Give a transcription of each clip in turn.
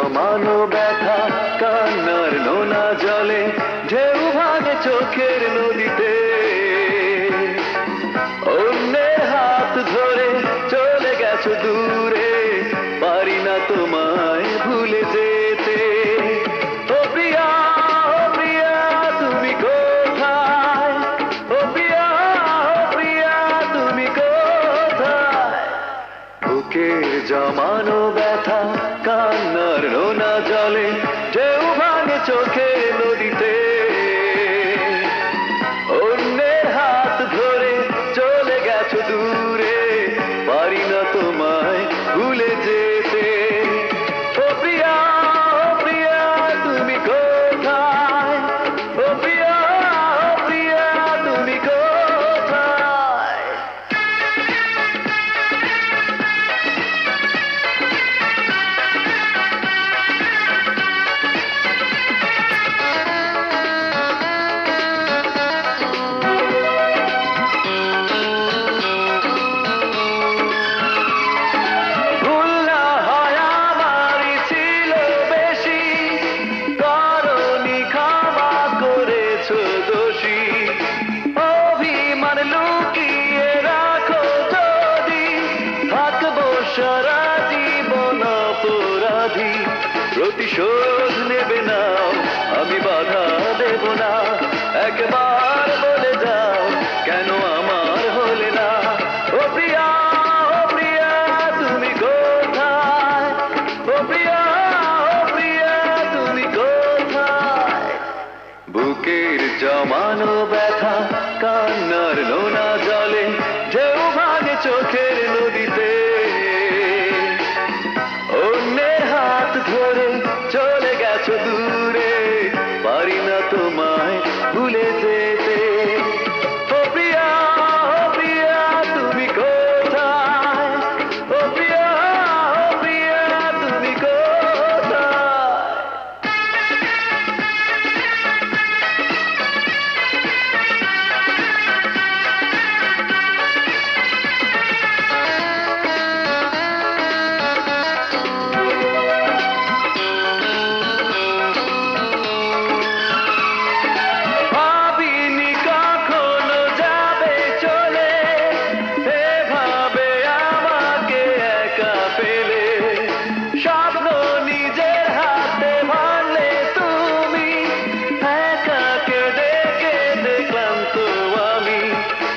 জমানো ব্যথা কান্নার নোনা জলে ঢেউ ভাঙে চোখের নদীতে অন্যের হাত ধরে চলে গেছো দূরে পারি না তোমায় ভুলে যেতে ও প্রিয়া তুমি কোথায় ও প্রিয়া তুমি কোথায় বুকের জমানো ব্যথা কান্নার নোনা জলে ঢেউ ভাঙে চোখের নদীতে অন্যের হাত ধরে চলে গেছো দূরে পারি না তোমায় ভুলে যেতে ও প্রিয়া তুমি কোথায় ও প্রিয়া তুমি কোথায় সারা জীবন অপরাধী প্রতিশোধ নেবে না আমি বাধা দেব না একবার বলে যাও কেন আমার হলে না ও প্রিয়া তুমি কোথায় ও প্রিয়া তুমি কোথায় বুকের জমানো ব্যথা কান্নার নোনা জলে ঢেউ ভাঙে চোখের নদীতে অন্যের হাত ধরে চলে গেছো দূরে পারি না তোমায় ভুলে যেতে ও প্রিয়া তুমি কোথায় ও প্রিয়া তুমি কোথায়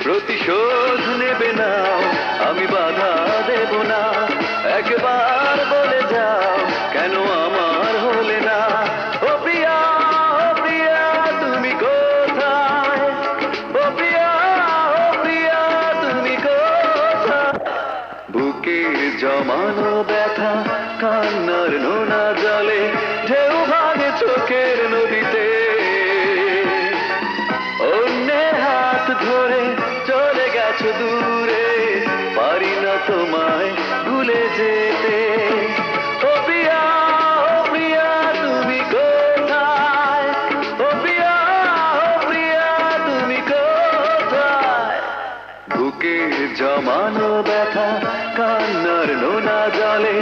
প্রতিশোধ নেবে না আমি বাধা দেব না একবার বলে যাও কেন আমার হলে না ও প্রিয়া তুমি কোথায় ও প্রিয়া তুমি কোথায় বুকের জমানো ব্যথা কান্নার নোনা জলে ঢেউ ভাঙে চোখের নদীতে অন্যের হাত ধরে চলে গেছো দূরে পারি না তোমায় ভুলে যেতে ও প্রিয়া তুমি কোথায় ও প্রিয়া তুমি কোথায় বুকের জমানো ব্যথা কান্নার নোনা জলে